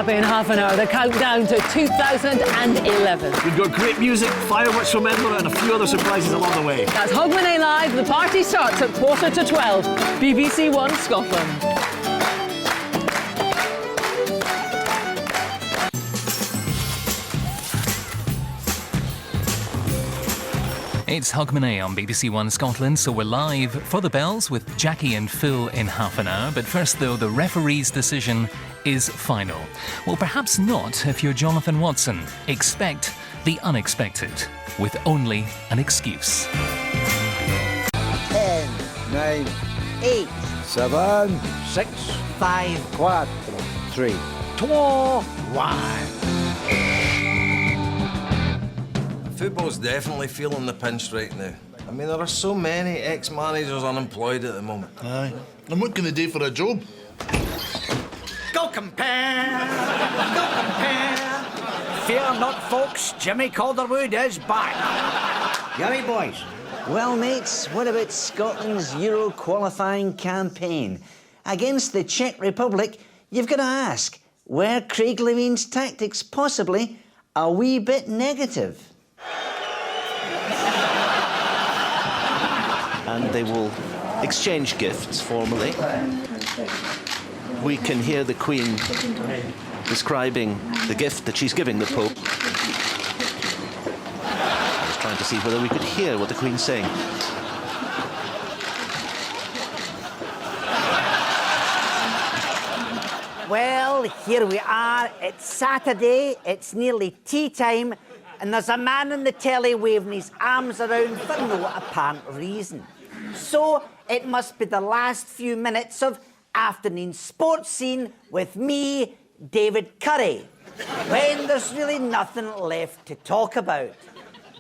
up in half an hour. The countdown to 2011. We've got great music, fireworks from Edinburgh, and a few other surprises along the way. That's Hogmanay Live. The party starts at 11:45. BBC One Scotland. It's Hogmanay on BBC One Scotland, so we're live for the bells with Jackie and Phil in half an hour. But first, though, the referee's decision is final. Well, perhaps not if you're Jonathan Watson. Expect the unexpected with only an excuse. 10, 9, 8, 7, 6, 5, 4, 3, 2, 1. Football's definitely feeling the pinch right now. I mean, there are so many ex-managers unemployed at the moment. Aye. And what can they do for a job? Go compare! Go compare! Fear not, folks. Jimmy Calderwood is back. Gary boys. Well, mates, what about Scotland's Euro qualifying campaign? Against the Czech Republic, you've got to ask, were Craig Levine's tactics possibly a wee bit negative? And they will exchange gifts formally. We can hear the Queen describing the gift that she's giving the Pope. I was trying to see whether we could hear what the Queen's saying. Well, here we are. It's Saturday. It's nearly tea time. And there's a man on the telly waving his arms around for no apparent reason. So it must be the last few minutes of afternoon sports scene with me, David Curry, when there's really nothing left to talk about.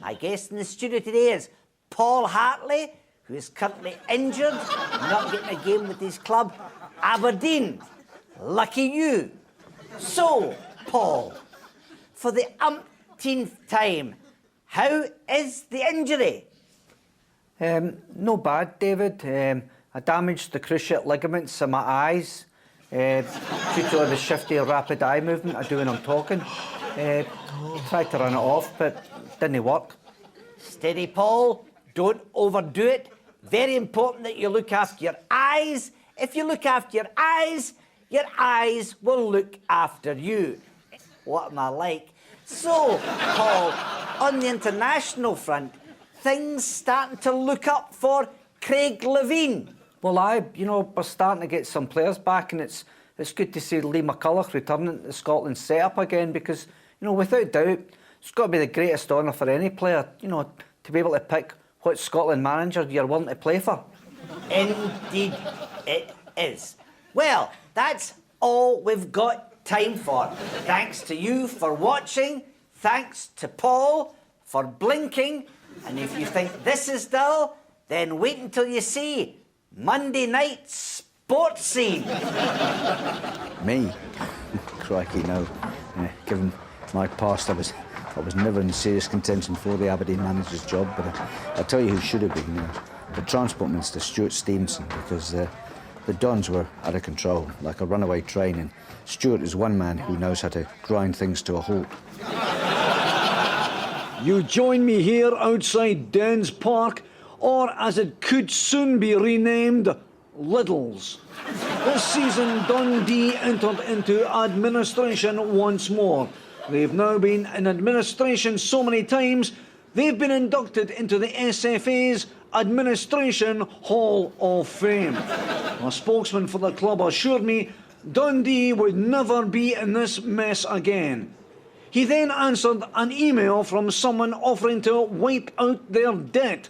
My guest in the studio today is Paul Hartley, who is currently injured, not getting a game with his club, Aberdeen. Lucky you. So, Paul, for the umpteenth time, how is the injury? No bad, David. I damaged the cruciate ligaments in my eyes due to all the shifty, rapid eye movement I do when I'm talking. Tried to run it off, but didn't work. Steady, Paul. Don't overdo it. Very important that you look after your eyes. If you look after your eyes will look after you. What am I like? So, Paul, on the international front, things starting to look up for Craig Levine. Well, we're starting to get some players back, and it's good to see Lee McCulloch returning to Scotland's setup again because, without doubt, it's got to be the greatest honour for any player, to be able to pick what Scotland manager you're willing to play for. Indeed it is. Well, that's all we've got time for. Thanks to you for watching. Thanks to Paul for blinking. And if you think this is dull, then wait until you see Monday night sports scene. Me? Crikey, no. Given my past, I was never in serious contention for the Aberdeen manager's job, but I'll tell you who should have been. The Transport Minister, Stuart Stevenson, because the Dons were out of control, like a runaway train, and Stuart is one man who knows how to grind things to a halt. You join me here outside Dens Park, or as it could soon be renamed, Liddles. This season, Dundee entered into administration once more. They've now been in administration so many times, they've been inducted into the SFA's Administration Hall of Fame. A spokesman for the club assured me Dundee would never be in this mess again. He then answered an email from someone offering to wipe out their debt.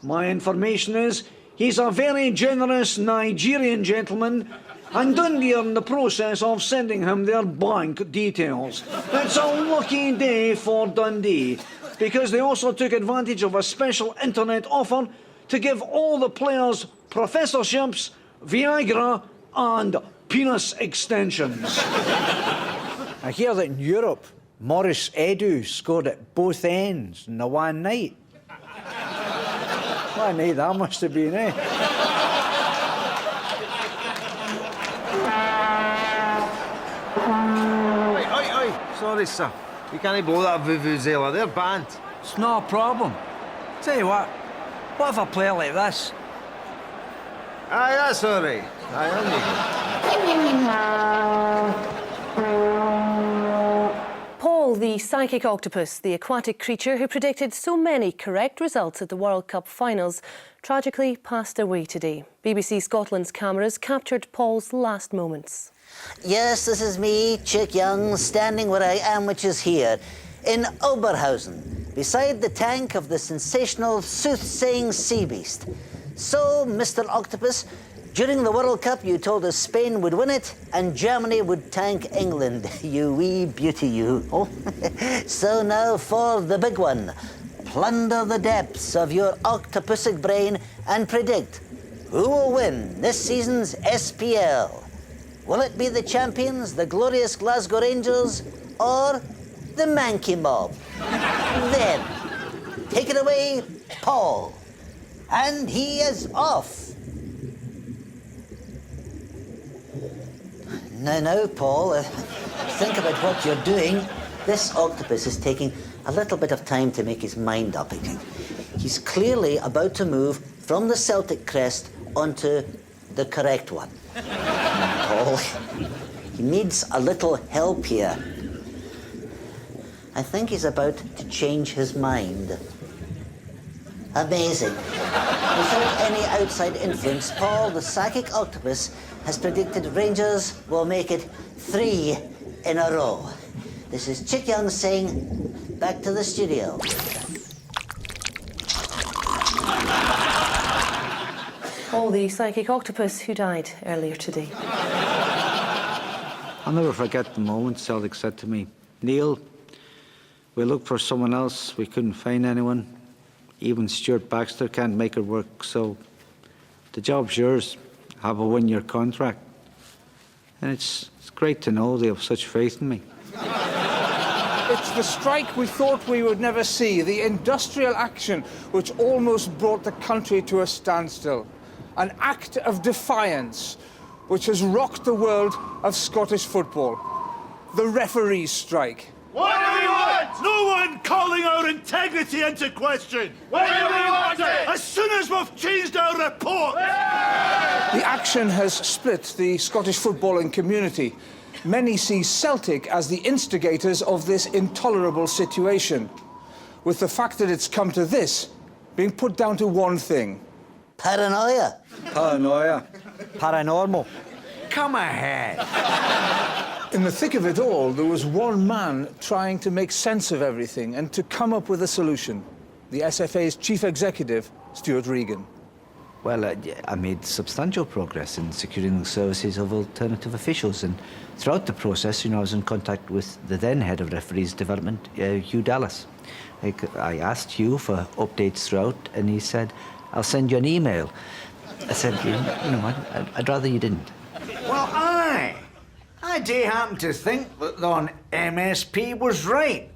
My information is he's a very generous Nigerian gentleman, and Dundee are in the process of sending him their bank details. It's a lucky day for Dundee, because they also took advantage of a special internet offer to give all the players professorships, Viagra and penis extensions. I hear that in Europe, Maurice Edu scored at both ends in the one night. What a night that must have been, eh? Sorry, sir. You can't blow that vuvuzela. They're banned. It's not a problem. Tell you what if I play like this? Aye, that's all right. Aye, on you go. Paul, the psychic octopus, the aquatic creature who predicted so many correct results at the World Cup finals, tragically passed away today. BBC Scotland's cameras captured Paul's last moments. Yes, this is me, Chick Young, standing where I am, which is here, in Oberhausen, beside the tank of the sensational soothsaying sea beast. So, Mr. Octopus, during the World Cup you told us Spain would win it and Germany would tank England. You wee beauty, you. Oh. So now for the big one. Plunder the depths of your octopusic brain and predict who will win this season's SPL. Will it be the champions, the glorious Glasgow Rangers, or the Mankey Mob? Then, take it away, Paul. And he is off. Now, Paul, think about what you're doing. This octopus is taking a little bit of time to make his mind up. He's clearly about to move from the Celtic crest onto the correct one. Paul, he needs a little help here. I think he's about to change his mind. Amazing. Without any outside influence, Paul, the psychic octopus, has predicted Rangers will make it 3 in a row. This is Chick Young saying, back to the studio. Paul, the psychic octopus who died earlier today. I'll never forget the moment Celtic said to me, Neil, we looked for someone else, we couldn't find anyone. Even Stuart Baxter can't make it work, so the job's yours. Have a one-year contract. And it's great to know they have such faith in me. It's the strike we thought we would never see, the industrial action which almost brought the country to a standstill. An act of defiance which has rocked the world of Scottish football. The referees' strike. What do we want? No one calling our integrity into question. When do we want it? As soon as we've changed our report. The action has split the Scottish footballing community. Many see Celtic as the instigators of this intolerable situation, with the fact that it's come to this being put down to one thing. Paranoia. Paranoia. Paranormal. Come ahead. In the thick of it all, there was one man trying to make sense of everything and to come up with a solution. The SFA's chief executive, Stuart Regan. Well, I made substantial progress in securing the services of alternative officials, and throughout the process, I was in contact with the then head of referees development, Hugh Dallas. I asked Hugh for updates throughout, and he said, I'll send you an email. I said, I'd rather you didn't. Well, I do happen to think that the MSP was right.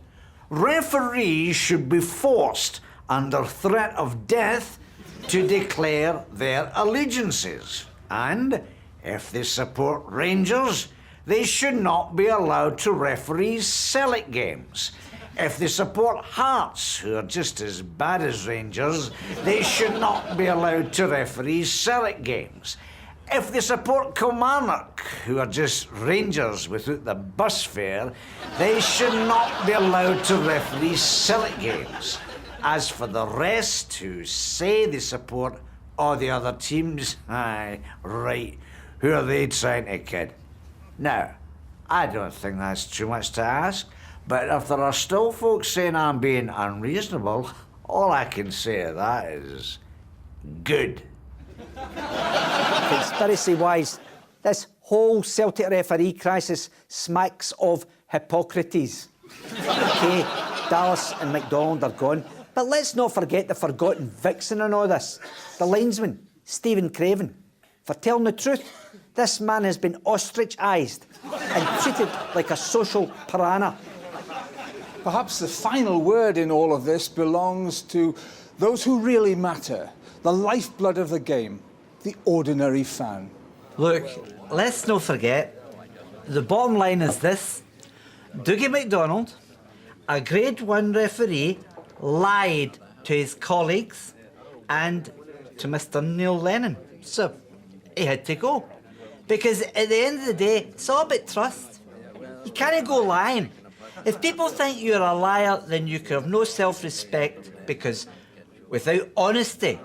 Referees should be forced, under threat of death, to declare their allegiances. And if they support Rangers, they should not be allowed to referee Celtic games. If they support Hearts, who are just as bad as Rangers, they should not be allowed to referee Celtic games. If they support Kilmarnock, who are just Rangers without the bus fare, they should not be allowed to referee Celtic games. As for the rest who say they support all the other teams, aye, right, who are they trying to kid? Now, I don't think that's too much to ask, but if there are still folks saying I'm being unreasonable, all I can say to that is good. Conspiracy-wise, this whole Celtic referee crisis smacks of Hippocrates. OK, Dallas and McDonald are gone, but let's not forget the forgotten vixen in all this, the linesman, Stephen Craven. For telling the truth, this man has been ostrich-eyed and treated like a social piranha. Perhaps the final word in all of this belongs to those who really matter, the lifeblood of the game, the ordinary fan. Look, let's not forget, the bottom line is this. Dougie MacDonald, a Grade 1 referee, lied to his colleagues and to Mr. Neil Lennon. So he had to go. Because at the end of the day, it's all about trust. You can't go lying. If people think you're a liar, then you can have no self-respect, because without honesty,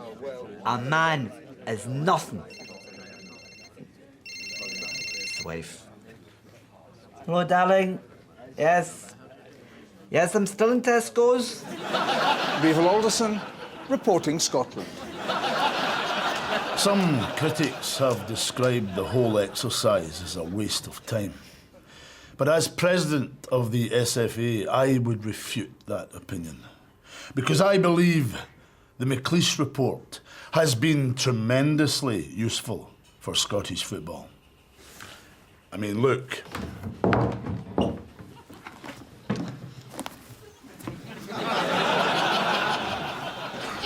a man is nothing. His wife. Hello, darling. Yes. Yes, I'm still in Tesco's. Beaver Alderson, reporting Scotland. Some critics have described the whole exercise as a waste of time. But as president of the SFA, I would refute that opinion. Because I believe the McLeish report has been tremendously useful for Scottish football. I mean, look.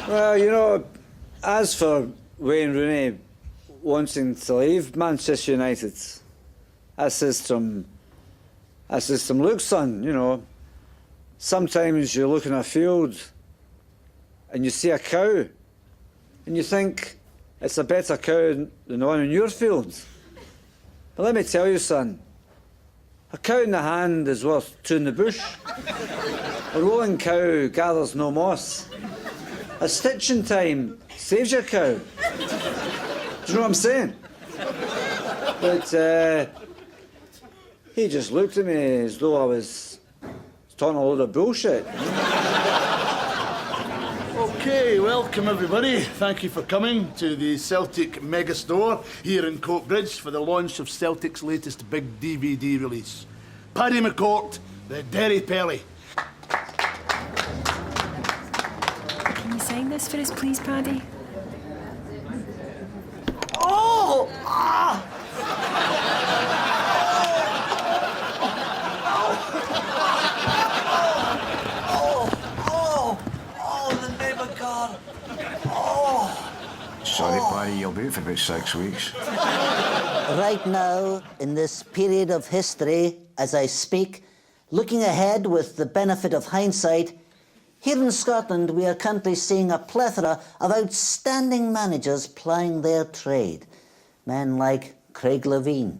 Well, you know, as for Wayne Rooney wanting to leave Manchester United, that says some look, son, you know. Sometimes you look in a field and you see a cow and you think it's a better cow than the one in your field. But let me tell you, son, a cow in the hand is worth two in the bush. A rolling cow gathers no moss. A stitch in time saves your cow. Do you know what I'm saying? But he just looked at me as though I was talking a load of bullshit. Okay, welcome everybody. Thank you for coming to the Celtic Megastore here in Coatbridge for the launch of Celtic's latest big DVD release. Paddy McCourt, the Derry Pelly. Can you sign this for us, please, Paddy? Oh! Ah! Sorry, Paddy, you'll be out for about 6 weeks. Right now, in this period of history, as I speak, looking ahead with the benefit of hindsight, here in Scotland we are currently seeing a plethora of outstanding managers plying their trade. Men like Craig Levein,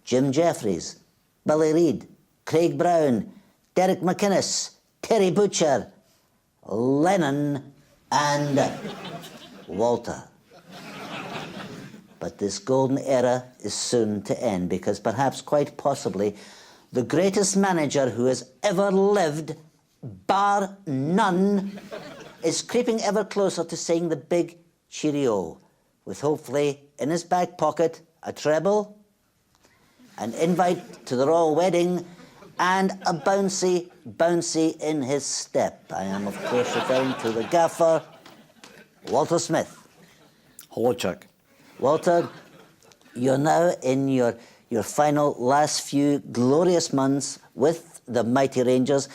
Jim Jeffries, Billy Reid, Craig Brown, Derek McInnes, Terry Butcher, Lennon and Walter. But this golden era is soon to end, because perhaps, quite possibly, the greatest manager who has ever lived, bar none, is creeping ever closer to saying the big cheerio, with hopefully in his back pocket a treble, an invite to the royal wedding, and a bouncy in his step. I am, of course, referring to the gaffer, Walter Smith. Hello, Chuck. Walter, you're now in your final last few glorious months with the mighty Rangers,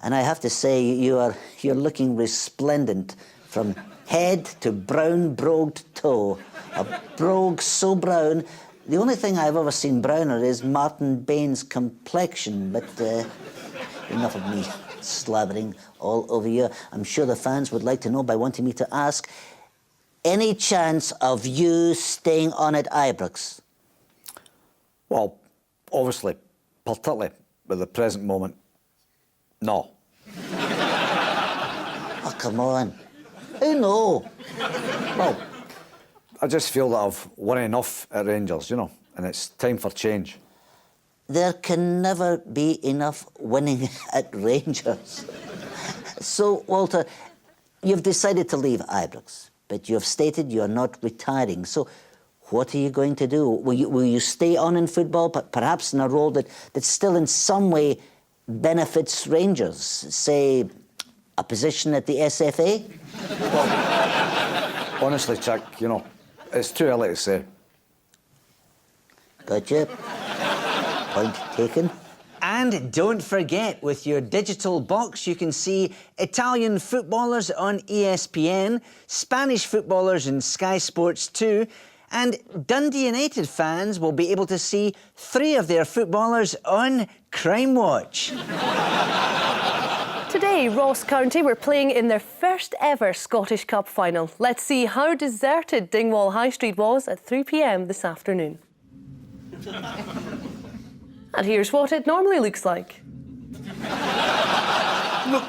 and I have to say you're looking resplendent from head to brown brogued toe. A brogue so brown, the only thing I've ever seen browner is Martin Bain's complexion, but enough of me slathering all over you. I'm sure the fans would like to know by wanting me to ask, any chance of you staying on at Ibrox? Well, obviously, particularly at the present moment, no. Oh, come on. Who know? Well, I just feel that I've won enough at Rangers, you know, and it's time for change. There can never be enough winning at Rangers. So, Walter, you've decided to leave Ibrox, but you've stated you're not retiring. So what are you going to do? Will you stay on in football, but perhaps in a role that still in some way benefits Rangers? Say, a position at the SFA? Well, honestly, Chuck, you know, it's too early to say. Gotcha. Point taken. And don't forget, with your digital box, you can see Italian footballers on ESPN, Spanish footballers in Sky Sports 2, And Dundee United fans will be able to see 3 of their footballers on Crime Watch. Today, Ross County were playing in their first ever Scottish Cup final. Let's see how deserted Dingwall High Street was at 3 p.m. this afternoon. And here's what it normally looks like. Look,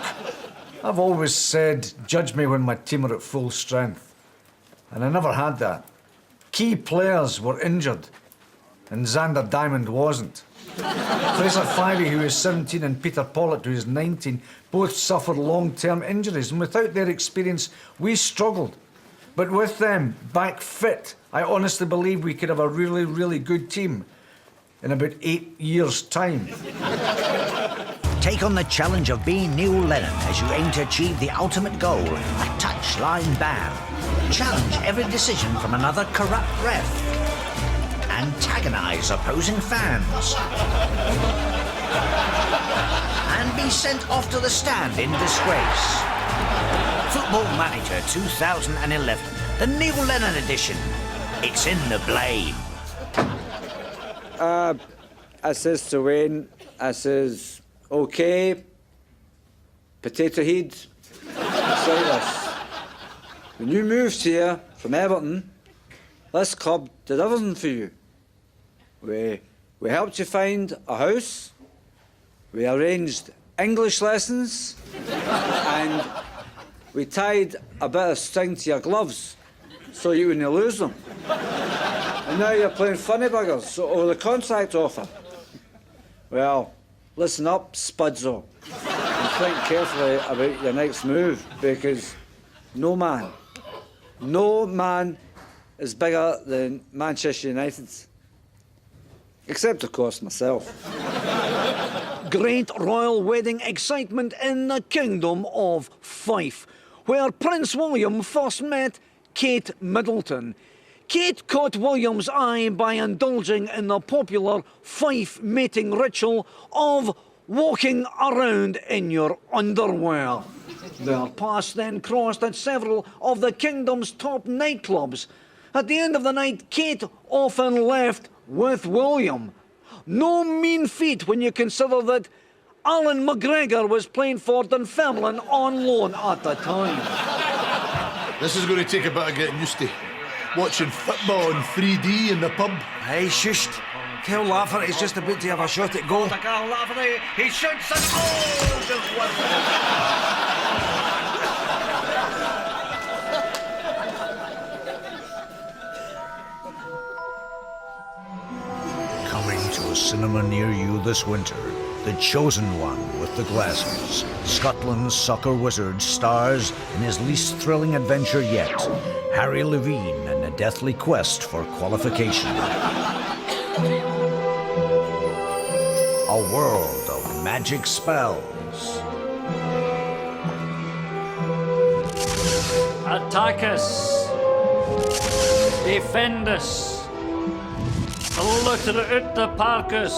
I've always said, judge me when my team are at full strength. And I never had that. Key players were injured, and Xander Diamond wasn't. Fraser Fyvie, who is 17, and Peter Pollitt, who is 19, both suffered long-term injuries, and without their experience, we struggled. But with them back fit, I honestly believe we could have a really, really good team in about 8 years' time. Take on the challenge of being Neil Lennon as you aim to achieve the ultimate goal, a touchline ban. Challenge every decision from another corrupt ref. Antagonise opposing fans. And be sent off to the stand in disgrace. Football Manager 2011, the Neil Lennon edition. It's in the blame. I says to Wayne, I says, OK, potato head, it's like this. When you moved here from Everton, this club did everything for you. We helped you find a house, we arranged English lessons, and we tied a bit of string to your gloves so you wouldn't lose them. And now you're playing funny buggers over the contract offer. Well, listen up, Spudzo, and think carefully about your next move, because no man is bigger than Manchester United. Except, of course, myself. Great royal wedding excitement in the Kingdom of Fife, where Prince William first met Kate Middleton. Kate caught William's eye by indulging in the popular Fife mating ritual of walking around in your underwear. Their paths then crossed at several of the Kingdom's top nightclubs. At the end of the night, Kate often left with William. No mean feat when you consider that Alan McGregor was playing for Dunfermline on loan at the time. This is going to take a bit of getting used to. Watching football in 3D in the pub. Hey, shushed. Kel Lafferty is just about to have a shot at goal. Kel Lafferty, he shoots and oh, just Coming to a cinema near you this winter, The Chosen One with the Glasses. Scotland's soccer wizard stars in his least thrilling adventure yet, Harry Levine and a deathly quest for qualification. A world of magic spells. Attack us. Defend us. Litter out the parkus.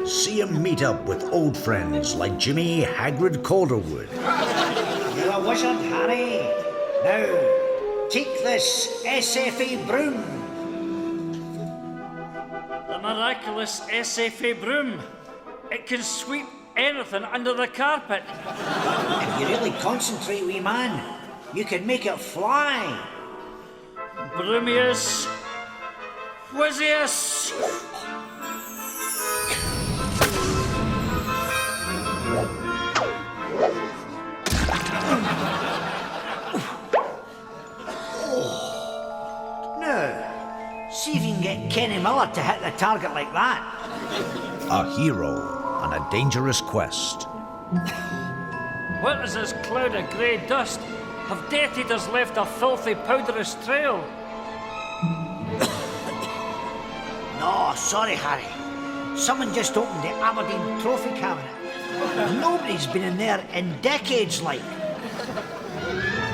See him meet up with old friends like Jimmy Hagrid Calderwood. You're a wizard, Harry. Now, take this SFA broom. The miraculous SFA broom. It can sweep anything under the carpet. If you really concentrate, wee man, you can make it fly. Broomius. Whizzius. Now, see if you can get Kenny Miller to hit the target like that. A hero on a dangerous quest. What is this cloud of grey dust? Have Death Eaters left a filthy, powderous trail? No, sorry, Harry. Someone just opened the Aberdeen trophy cabinet. Nobody's been in there in decades, like.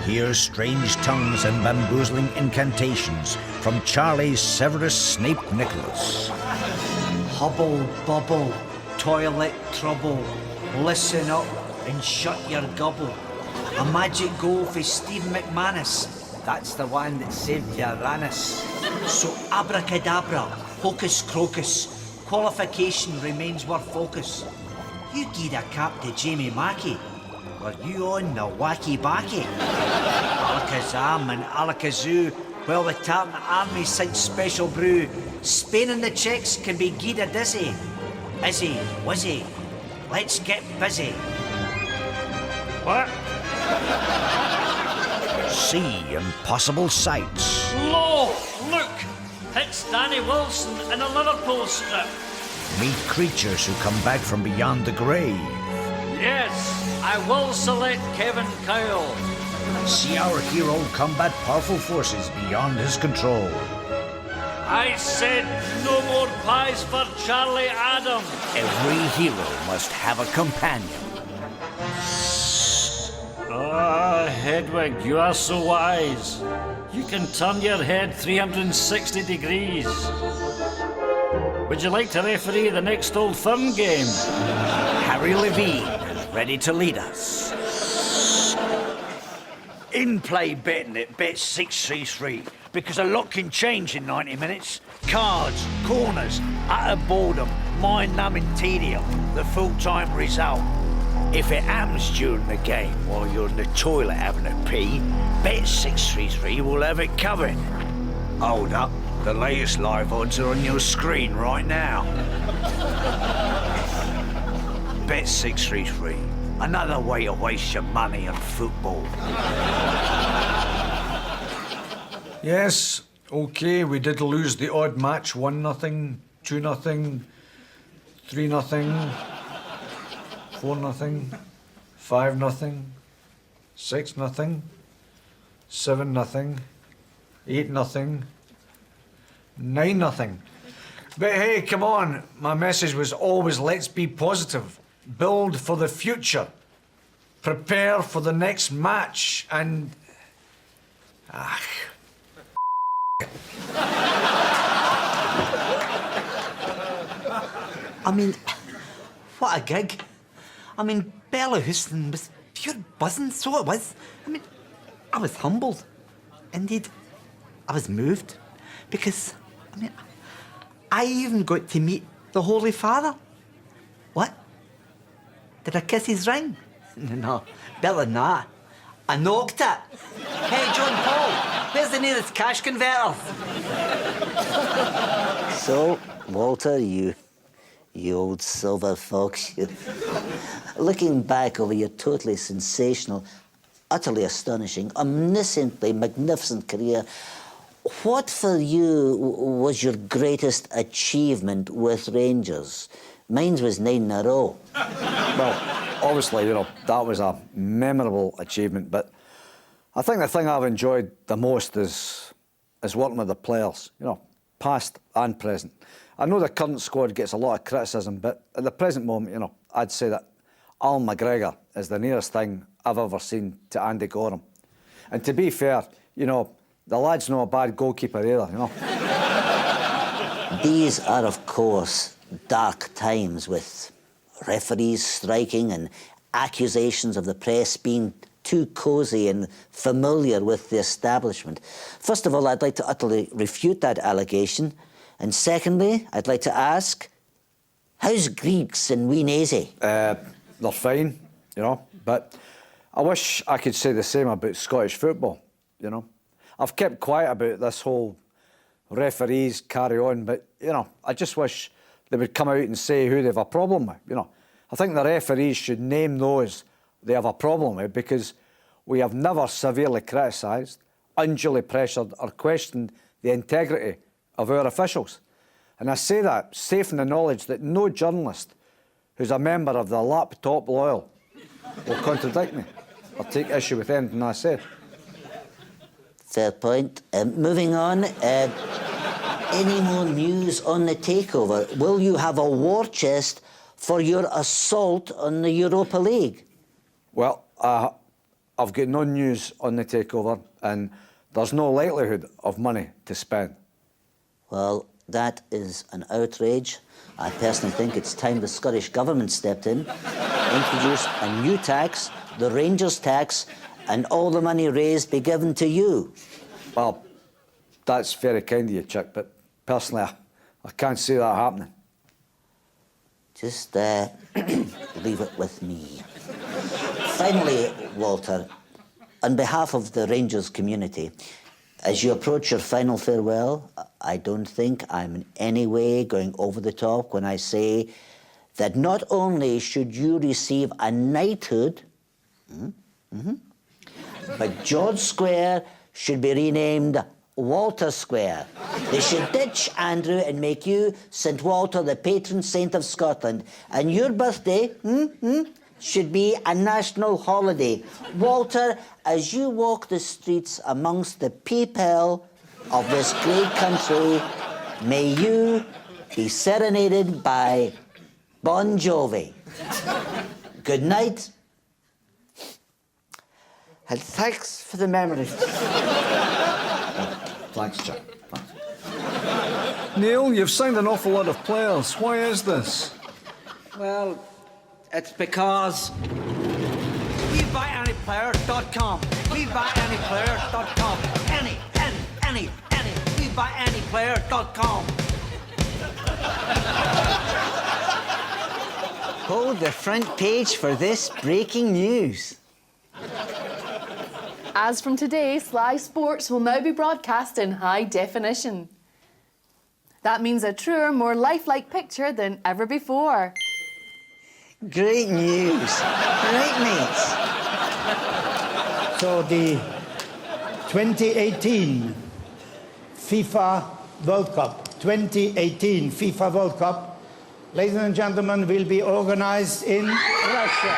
Hear strange tongues and bamboozling incantations from Charlie Severus Snape Nicholas. Hubble, bubble, toilet trouble. Listen up and shut your gobble. A magic goal for Stephen McManus. That's the one that saved Uranus. So abracadabra, hocus crocus, qualification remains our focus. You gied a cap to Jamie Mackey. Were you on the wacky backy? Alakazam and Alakazoo, well the Tartan Army since special brew. Spain and the Czechs can be gied a dizzy. Izzy, wizzy, let's get busy. What? See impossible sights. Lo! Look! It's Danny Wilson in a Liverpool strip. Meet creatures who come back from beyond the grave. Yes, I will select Kevin Kyle. See our hero combat powerful forces beyond his control. I said no more pies for Charlie Adam. Every hero must have a companion. Ah, Hedwig, you are so wise. You can turn your head 360 degrees. Would you like to referee the next Old Firm game? Harry Levine, ready to lead us. In-play betting at Bet633, because a lot can change in 90 minutes. Cards, corners, utter boredom, mind-numbing tedium, the full-time result. If it happens during the game while you're in the toilet having a pee, Bet633 will have it covered. Hold up, the latest live odds are on your screen right now. Bet633, another way to waste your money on football. Yes, okay, we did lose the odd match, 1-0, 2-0, 3-0, 4-0, 5-0, 6-0, 7-0, 8-0, 9-0. But hey, come on, my message was always let's be positive, build for the future, prepare for the next match, and... I mean, what a gig. I mean, Bella Houston was pure buzzing, so it was. I mean, I was humbled. Indeed, I was moved. Because, I mean, I even got to meet the Holy Father. What? Did I kiss his ring? No, better than that. I knocked it. Hey, John Paul, where's the nearest cash converter? So, Walter, you old silver fox, looking back over your totally sensational, utterly astonishing, omnisciently magnificent career, what for you was your greatest achievement with Rangers? Mine was 9 in a row. Well, obviously, that was a memorable achievement, but I think the thing I've enjoyed the most is working with the players, past and present. I know the current squad gets a lot of criticism, but at the present moment, I'd say that Alan McGregor is the nearest thing I've ever seen to Andy Gorham. And to be fair, the lad's not a bad goalkeeper either, These are, of course, dark times with referees striking and accusations of the press being too cosy and familiar with the establishment. First of all, I'd like to utterly refute that allegation. And secondly, I'd like to ask, how's Greeks in Wee Nazy? They're fine, but I wish I could say the same about Scottish football, I've kept quiet about this whole referees carry on, but, I just wish they would come out and say who they have a problem with, I think the referees should name those they have a problem with, because we have never severely criticised, unduly pressured or questioned the integrity of our officials. And I say that safe in the knowledge that no journalist who's a member of the Laptop Loyal will contradict me or take issue with anything I said. Fair point. Moving on, any more news on the takeover? Will you have a war chest for your assault on the Europa League? Well, I've got no news on the takeover, and there's no likelihood of money to spend. Well, that is an outrage. I personally think it's time the Scottish Government stepped in, introduced a new tax, the Rangers tax, and all the money raised be given to you. Well, that's very kind of you, Chick, but personally, I can't see that happening. Just leave it with me. Finally, Walter, on behalf of the Rangers community, as you approach your final farewell, I don't think I'm in any way going over the top when I say that not only should you receive a knighthood, but George Square should be renamed Walter Square. They should ditch Andrew and make you St. Walter, the patron saint of Scotland. And your birthday should be a national holiday. Walter, as you walk the streets amongst the people of this great country, may you be serenaded by Bon Jovi. Good night. And thanks for the memories. Thanks, Chick. Thanks. Neil, you've signed an awful lot of players. Why is this? Well, it's because WeBuyAnyPlayer.com. WeBuyAnyPlayer.com. Any. WeBuyAnyPlayer.com. Hold the front page for this breaking news. As from today, Sly Sports will now be broadcast in high definition. That means a truer, more lifelike picture than ever before. Great news. Right, mates? So the 2018 FIFA World Cup, 2018 FIFA World Cup, ladies and gentlemen, will be organized in Russia.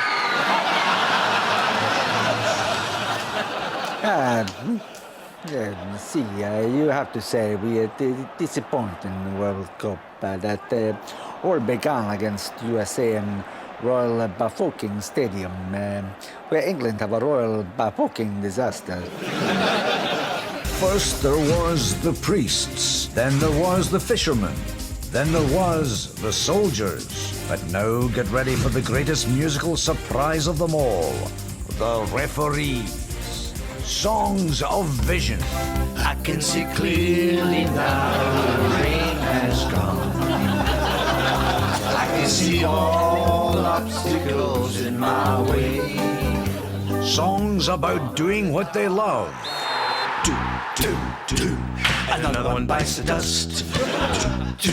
You have to say we are disappointed in the World Cup that all began against USA in Royal Bafokeng Stadium, where England have a Royal Bafokeng disaster. First there was the priests, then there was the fishermen, then there was the soldiers. But now get ready for the greatest musical surprise of them all, the referees. Songs of Vision. I can see clearly now the rain has gone. I can see all the obstacles in my way. Songs about doing what they love. Do. Another one bites the dust. Do.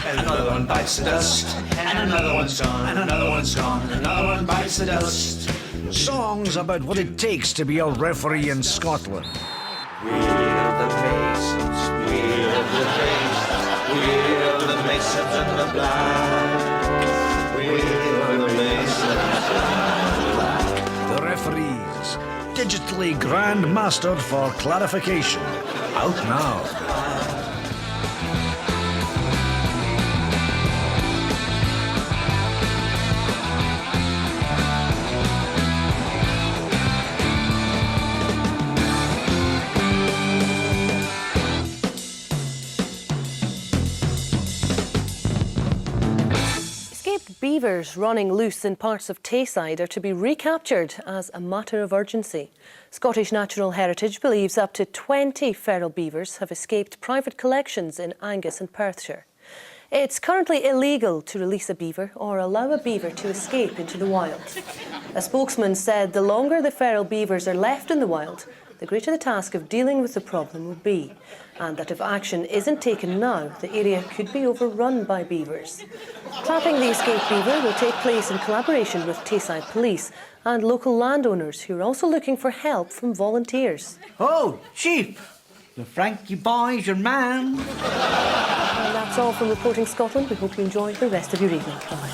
Another one bites the dust. And another one's gone. And another one's gone. And another one bites the dust. Songs about what it takes to be a referee in Scotland. We're the Masons, we're the Masons, we're the Masons and the Blind. We're the Masons and the Blind. The referees, digitally grandmastered for clarification. Out now. Beavers running loose in parts of Tayside are to be recaptured as a matter of urgency. Scottish Natural Heritage believes up to 20 feral beavers have escaped private collections in Angus and Perthshire. It's currently illegal to release a beaver or allow a beaver to escape into the wild. A spokesman said the longer the feral beavers are left in the wild, the greater the task of dealing with the problem will be, and that if action isn't taken now, the area could be overrun by beavers. Trapping the escaped beaver will take place in collaboration with Tayside Police and local landowners who are also looking for help from volunteers. Oh, Chief! The Frankie boy's your man. And that's all from Reporting Scotland. We hope you enjoy the rest of your evening. Bye.